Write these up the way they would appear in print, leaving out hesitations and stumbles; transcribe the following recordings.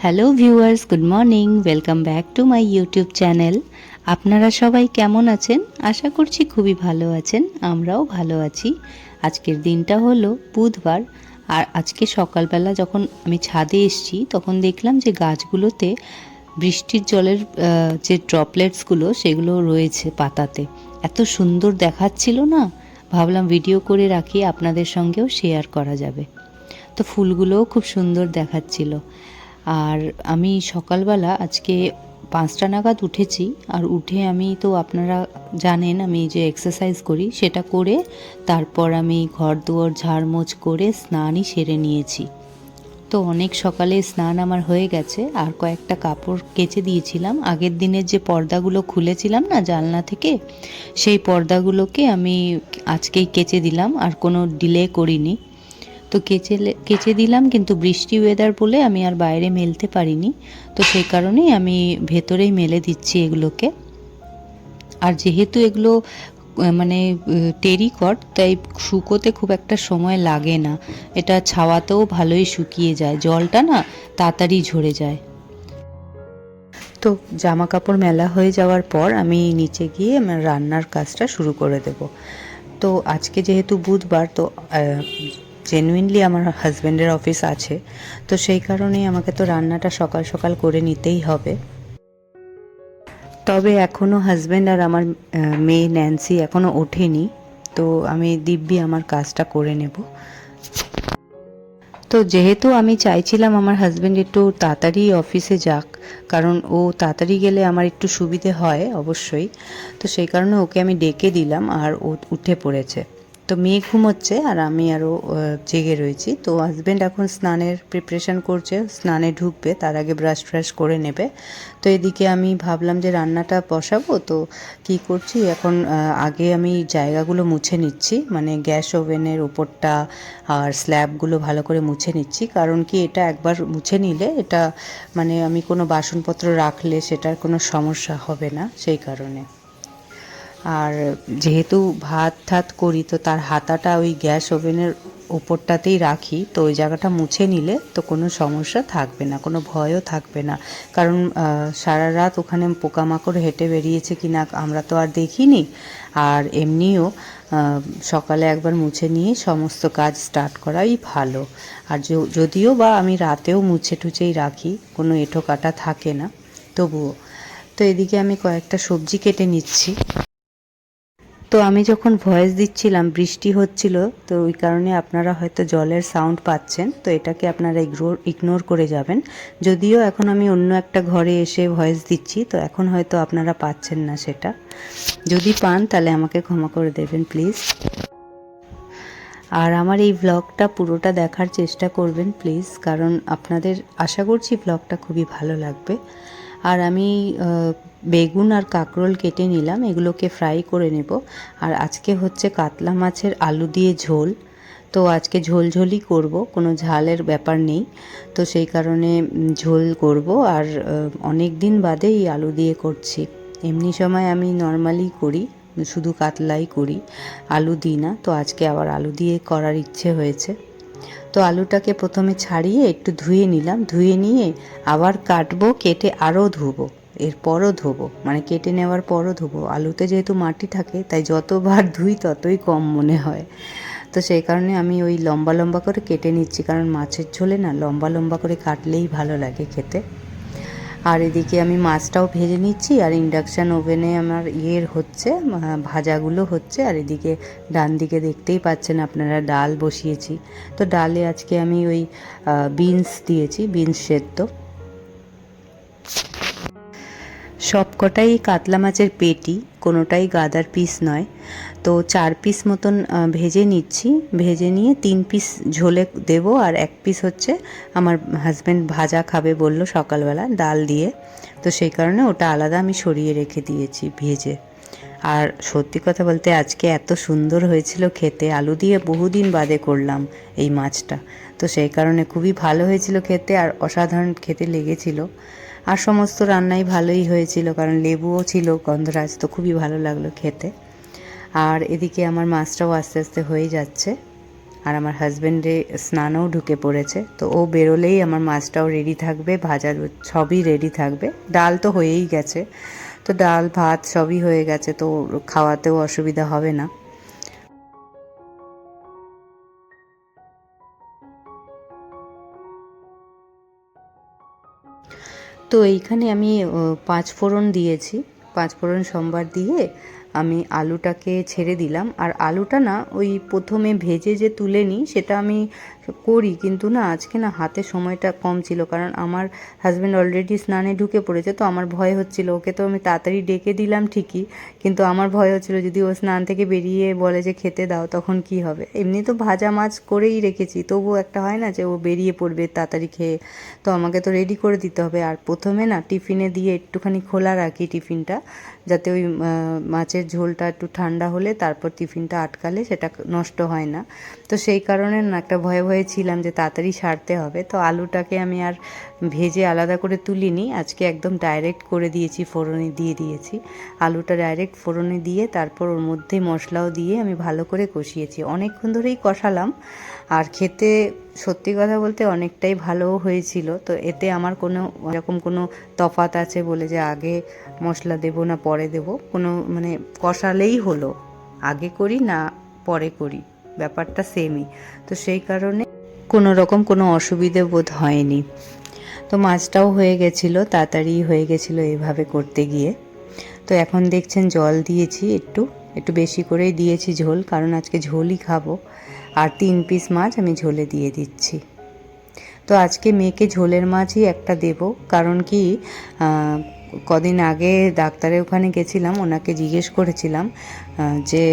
Hello viewers, good morning. Welcome back to my YouTube channel. আপনারা সবাই কেমন আছেন? আশা করছি খুবই ভালো আছেন। আমরাও ভালো আছি। আজকের দিনটা হলো বুধবার। আর আজকে সকালবেলা যখন আমি ছাদে এসেছি তখন দেখলাম যে গাছগুলোতে বৃষ্টির জলের যে ড্রপলেটসগুলো সেগুলো রয়েছে পাতাতে। এত সুন্দর দেখাচ্ছিল না, ভাবলাম ভিডিও করে রাখি, আপনাদের সঙ্গেও শেয়ার করা যাবে। তো ফুলগুলোও খুব সুন্দর দেখাচ্ছিল। আর আমি সকালবেলা আজকে 5টা নাগাদ উঠেছি। আর উঠে আমি তো আপনারা জানেন আমি যে এক্সারসাইজ করি সেটা করে তারপর আমি ঘর দুয়ার ঝাড়মোছ করে স্নানই সেরে নিয়েছি। তো অনেক সকালে স্নান আমার হয়ে গেছে। আর কয়েকটা কাপড় কেচে দিয়েছিলাম, আগের দিনের যে পর্দাগুলো খুলেছিলাম না জানলা থেকে, সেই পর্দাগুলোকে আমি আজকেই কেচে দিলাম, আর কোনো ডিলে করিনি। তো কেচে দিলাম, কিন্তু বৃষ্টি ওয়েদার বলে আমি আর বাইরে মেলতে পারিনি। তো সেই কারণেই আমি ভেতরেই মেলে দিচ্ছি এগুলোকে। আর যেহেতু এগুলো মানে টেরিকট, তাই শুকোতে খুব একটা সময় লাগে না। এটা ছাওয়াতেও ভালোই শুকিয়ে যায়, জলটা না তাড়াতাড়ি ঝরে যায়। তো জামা কাপড় মেলা হয়ে যাওয়ার পর আমি নিচে গিয়ে আমার রান্নার কাজটা শুরু করে দেব। তো আজকে যেহেতু বুধবার, তো জেনুইনলি আমার হাজব্যান্ডের অফিস আছে, তো সেই কারণেই আমাকে তো রান্নাটা সকাল সকাল করে নিতেই হবে। তবে এখনও হাজব্যান্ড আর আমার মেয়ে ন্যান্সি এখনও ওঠেনি, তো আমি দিব্যি আমার কাজটা করে নেব। তো যেহেতু আমি চাইছিলাম আমার হাজব্যান্ড একটু তাড়াতাড়ি অফিসে যাক, কারণ ও তাড়াতাড়ি গেলে আমার একটু সুবিধে হয় অবশ্যই, তো সেই কারণে ওকে আমি ডেকে দিলাম আর ও উঠে পড়েছে। তো মেয়ে ঘুমোচ্ছে আর আমি আরও জেগে রয়েছি। তো হাজব্যান্ড এখন স্নানের প্রিপারেশান করছে, স্নানে ঢুকবে, তার আগে ব্রাশ ট্রাশ করে নেবে। তো এদিকে আমি ভাবলাম যে রান্নাটা বসাবো। তো কি করছি এখন, আগে আমি জায়গাগুলো মুছে নিচ্ছি, মানে গ্যাস ওভেনের উপরটা আর স্ল্যাবগুলো ভালো করে মুছে নিচ্ছি। কারণ কি, এটা একবার মুছে নিলে এটা মানে আমি কোনো বাসনপত্র রাখলে সেটার কোনো সমস্যা হবে না, সেই কারণে। আর যেহেতু ভাত ঠাত করি, তো তার হাতাটা ওই গ্যাস ওভেনের ওপরটাতেই রাখি, তো ওই জায়গাটা মুছে নিলে তো কোনো সমস্যা থাকবে না, কোনো ভয়ও থাকবে না। কারণ সারা রাত ওখানে পোকামাকড় হেঁটে বেরিয়েছে কি না আমরা তো আর দেখিনি। আর এমনিও সকালে একবার মুছে নিয়ে সমস্ত কাজ স্টার্ট করাই ভালো। আর যদিও বা আমি রাতেও মুছে টুছেই রাখি, কোনো এঁটো কাটা থাকে না তবুও। তো এদিকে আমি কয়েকটা সবজি কেটে নিচ্ছি। তো আমি যখন ভয়েস দিচ্ছিলাম বৃষ্টি হচ্ছিল, তো ওই কারণে আপনারা হয়তো জলের সাউন্ড পাচ্ছেন, তো এটাকে আপনারা ইগনোর করে যাবেন। যদিও এখন আমি অন্য একটা ঘরে এসে ভয়েস দিচ্ছি, তো এখন হয়তো আপনারা পাচ্ছেন না সেটা। যদি পান তাহলে আমাকে ক্ষমা করে দেবেন প্লিজ। আর আমার এই ব্লগটা পুরোটা দেখার চেষ্টা করবেন প্লিজ, কারণ আপনাদের আশা করছি ব্লগটা খুবই ভালো লাগবে। আর আমি বেগুন আর কাঁকরোল কেটে নিলাম, এগুলোকে ফ্রাই করে নেব। আর আজকে হচ্ছে কাতলা মাছের আলু দিয়ে ঝোল। তো আজকে ঝোলঝোলই করব, কোনো ঝালের ব্যাপার নেই। তো সেই কারণে ঝোল করব। আর অনেক দিন বাদে এই আলু দিয়ে করছি। এমনি সময় আমি নর্মালি করি, শুধু কাতলাই করি, আলু দিই না। তো আজকে আবার আলু দিয়ে করার ইচ্ছে হয়েছে। তো আলুটাকে প্রথমে ছাড়িয়ে একটু ধুয়ে নিলাম, ধুয়ে নিয়ে আবার কাটবো, কেটে আরও ধুবো, এরপরও ধোবো, মানে কেটে নেওয়ার পরও ধোবো। আলুতে যেহেতু মাটি থাকে তাই যতবার ধুই ততই কম মনে হয়। তো সেই কারণে আমি ওই লম্বা লম্বা করে কেটে নিচ্ছি, কারণ মাছের ঝোলে না লম্বা লম্বা করে কাটলেই ভালো লাগে খেতে। আর এদিকে আমি মাছটাও ভেজে নিচ্ছি, আর ইন্ডাকশান ওভেনে আমার হচ্ছে ভাজাগুলো হচ্ছে। আর এদিকে ডান দিকে দেখতেই পাচ্ছেন আপনারা ডাল বসিয়েছি। তো ডালে আজকে আমি ওই বিনস দিয়েছি, বিনস সেদ্ধ। সবকটাই কাতলা মাছের পেটি, কোনোটাই গাদার পিস নয়। তো 4 পিস মতন ভেজে নিচ্ছি, ভেজে নিয়ে 3 পিস ঝোলে দেব, আর 1 পিস হচ্ছে আমার হাজব্যান্ড ভাজা খাবে বলল সকালবেলা ডাল দিয়ে। তো সেই কারণে ওটা আলাদা আমি সরিয়ে রেখে দিয়েছি ভেজে। আর সত্যি কথা বলতে আজকে এত সুন্দর হয়েছিল খেতে, আলু দিয়ে বহুদিন বাদে করলাম এই মাছটা। তো সেই কারণে খুবই ভালো হয়েছিল খেতে, আর অসাধারণ খেতে লেগেছিল। আর সমস্ত রান্নাই ভালোই হয়েছিল, কারণ লেবুও ছিল গন্ধরাজ, তো খুবই ভালো লাগলো খেতে। আর এদিকে আমার মাছটাও আস্তে আস্তে হয়ে যাচ্ছে। আর আমার হাজব্যান্ডে স্নানও ঢুকে পড়েছে, তো ও বেরোলেই আমার মাছটাও রেডি থাকবে, ভাজার সবই রেডি থাকবে। ডাল তো হয়েই গেছে, তো ডাল ভাত সবই হয়ে গেছে, তো খাওয়াতেও অসুবিধা হবে না। তো এইখানে আমি 5 ফোড়ন দিয়েছি, 5 ফোড়ন সম্বার দিয়ে আমি আলুটাকে ছেড়ে দিলাম। আর আলুটা না ওই প্রথমে ভেজে যে তুলে নিই সেটা আমি করি, কিন্তু না আজকে না হাতে সময়টা কম ছিল, কারণ আমার হাজব্যান্ড অলরেডি স্নানে ঢুকে পড়েছে, তো আমার ভয় হচ্ছিল। ওকে তো আমি তাড়াতাড়ি ডেকে দিলাম ঠিকই, কিন্তু আমার ভয় হচ্ছিল যদি ও স্নান থেকে বেরিয়ে বলে যে খেতে দাও তখন কি হবে। এমনি তো ভাজা মাছ করেই রেখেছি, তবুও একটা হয় না যে ও বেরিয়ে পড়বে তাড়াতাড়ি খেয়ে, তো আমাকে তো রেডি করে দিতে হবে। আর প্রথমে না টিফিনে দিয়ে একটুখানি খোলা রাখি টিফিনটা, যাতে ওই মাছের ঝোলটা একটু ঠান্ডা হলে তারপর টিফিনটা আটকালে সেটা নষ্ট হয় না। তো সেই কারণে না একটা ভয়ে ভয়ে ছিলাম যে তাড়াতাড়ি সারতে হবে। তো আলুটাকে আমি আর ভেজে আলাদা করে তুলিনি, আজকে একদম ডাইরেক্ট করে দিয়েছি, ফোড়নে দিয়ে দিয়েছি। আলুটা ডাইরেক্ট ফোড়নে দিয়ে তারপর ওর মধ্যে মশলাও দিয়ে আমি ভালো করে কষিয়েছি, অনেকক্ষণ ধরেই কষালাম। আর খেতে সত্যি কথা বলতে অনেকটাই ভালো হয়েছিল। তো এতে আমার কোনো এরকম কোনো তফাৎ আছে বলে যে আগে মশলা দেবো না পরে দেবো, কোনো মানে কষালেই হলো, আগে করি না পরে করি, ব্যাপারটা সেমই। তো সেই কারণে কোনো রকম কোনো অসুবিধে বোধ হয়নি। তো মাছটাও হয়ে গেছিলো, তাড়াতাড়ি হয়ে গেছিলো এভাবে করতে গিয়ে। তো এখন দেখছেন জল দিয়েছি, একটু একটু বেশি করেই দিয়েছি ঝোল, কারণ আজকে ঝোলই খাবো। আর 3 পিস মাছ আমি ঝোলে দিয়ে দিচ্ছি। তো আজকে মেয়েকে ঝোলের মাছই একটা দেব, কারণ কি কদিন আগে ডাক্তারের ওখানে গেছিলাম, ওনাকে জিজ্ঞেস করেছিলাম যে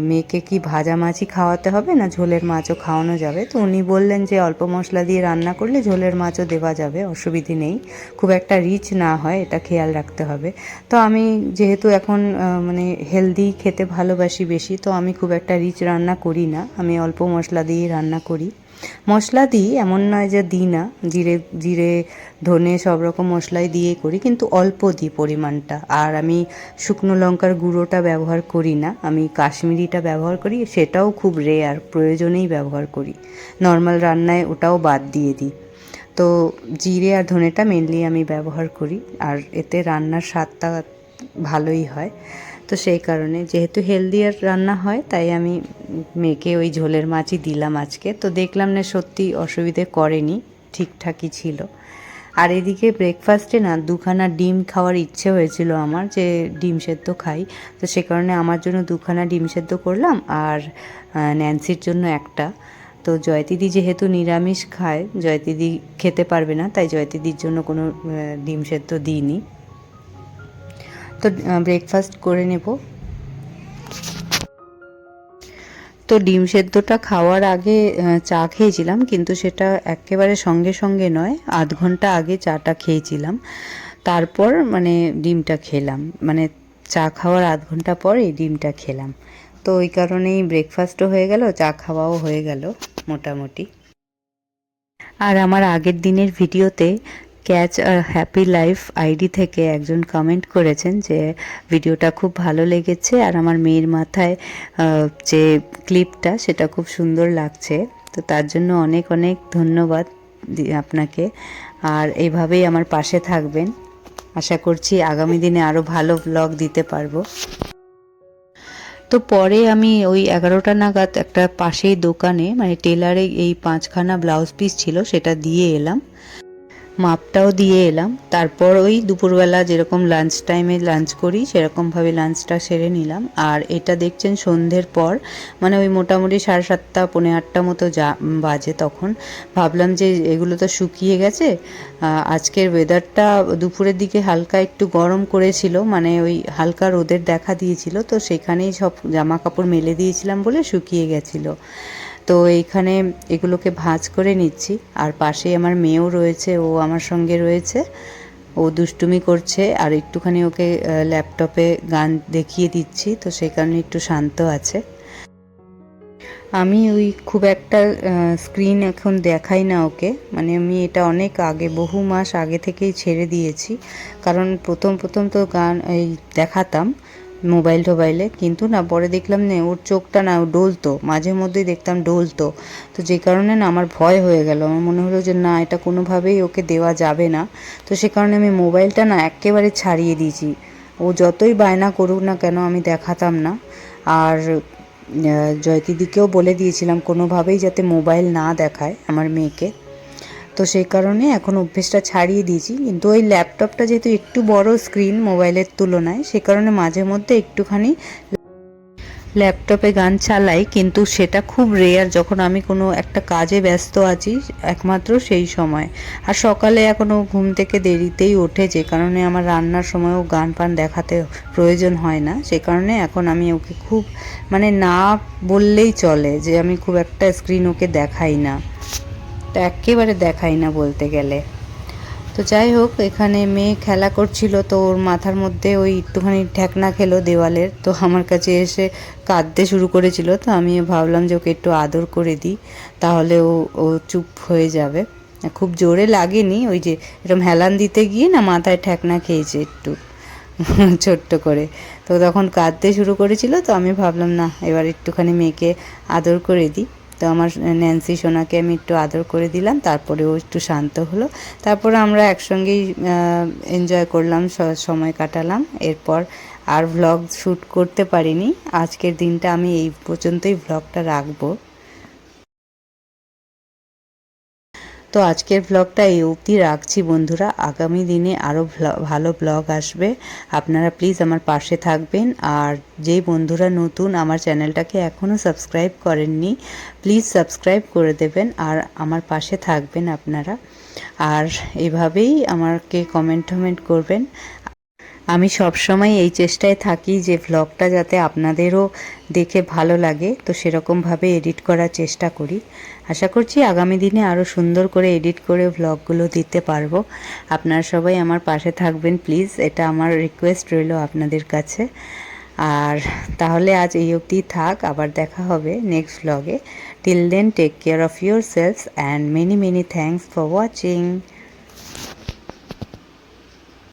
মেয়েকে কি ভাজা মাছই খাওয়াতে হবে না ঝোলের মাছও খাওয়ানো যাবে। তো উনি বললেন যে অল্প মশলা দিয়ে রান্না করলে ঝোলের মাছও দেওয়া যাবে, অসুবিধে নেই, খুব একটা রিচ না হয় এটা খেয়াল রাখতে হবে। তো আমি যেহেতু এখন মানে হেলদি খেতে ভালোবাসি বেশি, তো আমি খুব একটা রিচ রান্না করি না, আমি অল্প মশলা দিয়েই রান্না করি। মশলা দিই এমন নয় যে দিই না, জিরে জিরে ধনে সব রকম মশলাই দিয়ে করি, কিন্তু অল্প দিই পরিমাণটা। আর আমি শুকনো লঙ্কার গুঁড়োটা ব্যবহার করি না, আমি কাশ্মীরিটা ব্যবহার করি, সেটাও খুব রেয়ার, প্রয়োজনেই ব্যবহার করি, নর্মাল রান্নায় ওটাও বাদ দিয়ে দিই। তো জিরে আর ধনেটা মেনলি আমি ব্যবহার করি, আর এতে রান্নার স্বাদটা ভালোই হয়। তো সেই কারণে যেহেতু হেলদি আর রান্না হয়, তাই আমি মেয়েকে ওই ঝোলের মাছই দিলাম আজকে। তো দেখলাম না সত্যি অসুবিধে করেনি, ঠিকঠাকই ছিল। আর এদিকে ব্রেকফাস্টে না 2খানা ডিম খাওয়ার ইচ্ছে হয়েছিল আমার, যে ডিম সেদ্ধ খাই, তো সে কারণে আমার জন্য 2খানা ডিম সেদ্ধ করলাম, আর ন্যান্সির জন্য একটা। তো জয়তিদি যেহেতু নিরামিষ খায়, জয়তিদি খেতে পারবে না, তাই জয়তিদির জন্য কোনো ডিম সেদ্ধ দিইনি। তো ব্রেকফাস্ট করে নেব। তো ডিম সেদ্ধটা খাওয়ার আগে চা খেয়েছিলাম, কিন্তু সেটা একেবারে সঙ্গে সঙ্গে নয়, আধ ঘন্টা আগে চাটা খেয়েছিলাম, তারপর মানে ডিমটা খেলাম, মানে চা খাওয়ার আধ ঘন্টা পর এই ডিমটা খেলাম। তো ওই কারণেই ব্রেকফাস্টও হয়ে গেল, চা খাওয়াও হয়ে গেল মোটামুটি। আর আমার আগের দিনের ভিডিওতে catch a happy life ID থেকে একজন কমেন্ট করেছেন যে ভিডিওটা খুব ভালো লেগেছে, আর আমার মেয়ের মাথায় যে ক্লিপটা সেটা খুব সুন্দর লাগছে। তো তার জন্য অনেক অনেক ধন্যবাদ আপনাকে, আর এইভাবেই আমার পাশে থাকবেন। আশা করছি আগামী দিনে আরও ভালো ব্লগ দিতে পারবো। তো পরে আমি ওই 11টা নাগাদ একটা পাশেই দোকানে, মানে টেলারে এই 5খানা ব্লাউজ পিস ছিল সেটা দিয়ে এলাম, মাপটাও দিয়ে এলাম। তারপর ওই দুপুরবেলা যেরকম লাঞ্চ টাইমে লাঞ্চ করি সেরকমভাবে লাঞ্চটা সেরে নিলাম। আর এটা দেখছেন সন্ধ্যের পর, মানে ওই মোটামুটি 7:30 পৌনে 8টা মতো বাজে। তখন ভাবলাম যে এগুলো তো শুকিয়ে গেছে, আজকের ওয়েদারটা দুপুরের দিকে হালকা একটু গরম করেছিল, মানে ওই হালকা রোদের দেখা দিয়েছিল, তো সেখানেই সব জামা কাপড় মেলে দিয়েছিলাম বলে শুকিয়ে গেছিলো। তো এইখানে এগুলোকে ভাঁজ করে নিচ্ছি। আর পাশে আমার মেয়েও রয়েছে, ও আমার সঙ্গে রয়েছে, ও দুষ্টুমি করছে, আর একটুখানি ওকে ল্যাপটপে গান দেখিয়ে দিচ্ছি, তো সেই কারণে একটু শান্ত আছে। আমি ওই খুব একটা স্ক্রিন এখন দেখাই না ওকে, মানে আমি এটা অনেক আগে, বহু মাস আগে থেকেই ছেড়ে দিয়েছি, কারণ প্রথম প্রথম তো গান এই দেখাতাম, টোবাইলে, কিন্তু না পরে দেখলাম না ওর চোখটা না ডলতো, মাঝে মধ্যেই দেখতাম ডলতো। তো যে কারণে না আমার ভয় হয়ে গেল, আমার মনে হলো যে না এটা কোনোভাবেই ওকে দেওয়া যাবে না। তো সে কারণে আমি মোবাইলটা না একেবারে ছাড়িয়ে দিয়েছি। ও যতই বায়না করুক না কেন আমি দেখাতাম না। আর জয়তিদিকেও বলে দিয়েছিলাম কোনোভাবেই যাতে মোবাইল না দেখায় আমার মেয়েকে। তো সেই কারণে এখন অভ্যেসটা ছাড়িয়ে দিয়েছি। কিন্তু ওই ল্যাপটপটা যেহেতু একটু বড় স্ক্রিন মোবাইলের তুলনায়, সে কারণে মাঝে মধ্যে একটুখানি ল্যাপটপে গান চালাই, কিন্তু সেটা খুব রেয়ার, যখন আমি কোনো একটা কাজে ব্যস্ত আছি একমাত্র সেই সময়। আর সকালে এখনও ঘুম থেকে দেরিতেই ওঠে, যে কারণে আমার রান্নার সময়ও গান পান দেখাতে প্রয়োজন হয় না। সে কারণে এখন আমি ওকে খুব মানে না বললেই চলে যে আমি খুব একটা স্ক্রিন ওকে দেখাই না, তো একেবারে দেখাই না বলতে গেলে। তো যাই হোক, এখানে মেয়ে খেলা করছিল, তো ওর মাথার মধ্যে ওই একটুখানি ঠেকনা খেলো দেওয়ালের, তো আমার কাছে এসে কাঁদতে শুরু করেছিল। তো আমি ভাবলাম যে ওকে একটু আদর করে দিই, তাহলে ও ও চুপ হয়ে যাবে। খুব জোরে লাগেনি, ওই যে এরকম হেলান দিতে গিয়ে না মাথায় ঠেকনা খেয়েছে একটু ছোট্ট করে। তো তখন কাঁদতে শুরু করেছিল, তো আমি ভাবলাম না এবার একটুখানি মেয়েকে আদর করে দিই। তো আমার ন্যান্সি সোনাকে আমি একটু আদর করে দিলাম, তারপরে ও একটু শান্ত হলো। তারপরে আমরা একসঙ্গেই এনজয় করলাম, সময় কাটালাম। এরপর আর ভ্লগ শ্যুট করতে পারিনি। আজকের দিনটা আমি এই পর্যন্তই ভ্লগটা রাখবো। তো আজকের ব্লগটা এই অবধি রাখছি বন্ধুরা। আগামী দিনে আরও ভালো ব্লগ আসবে, আপনারা প্লিজ আমার পাশে থাকবেন। আর যেই বন্ধুরা নতুন আমার চ্যানেলটাকে এখনও সাবস্ক্রাইব করেননি, প্লিজ সাবস্ক্রাইব করে দেবেন আর আমার পাশে থাকবেন আপনারা। আর এভাবেই আমাকে কমেন্ট করবেন। আমি সবসময় এই চেষ্টায় থাকি যে ভ্লগটা যাতে আপনাদেরও দেখে ভালো লাগে, তো সেরকমভাবে এডিট করার চেষ্টা করি। আশা করছি আগামী দিনে আরও সুন্দর করে এডিট করে ভ্লগগুলো দিতে পারবো। আপনারা সবাই আমার পাশে থাকবেন প্লিজ, এটা আমার রিকোয়েস্ট রইল আপনাদের কাছে। আর তাহলে আজ এই অবধি থাক, আবার দেখা হবে নেক্সট ভ্লগে। Till then take care of yourselves and many thanks for watching.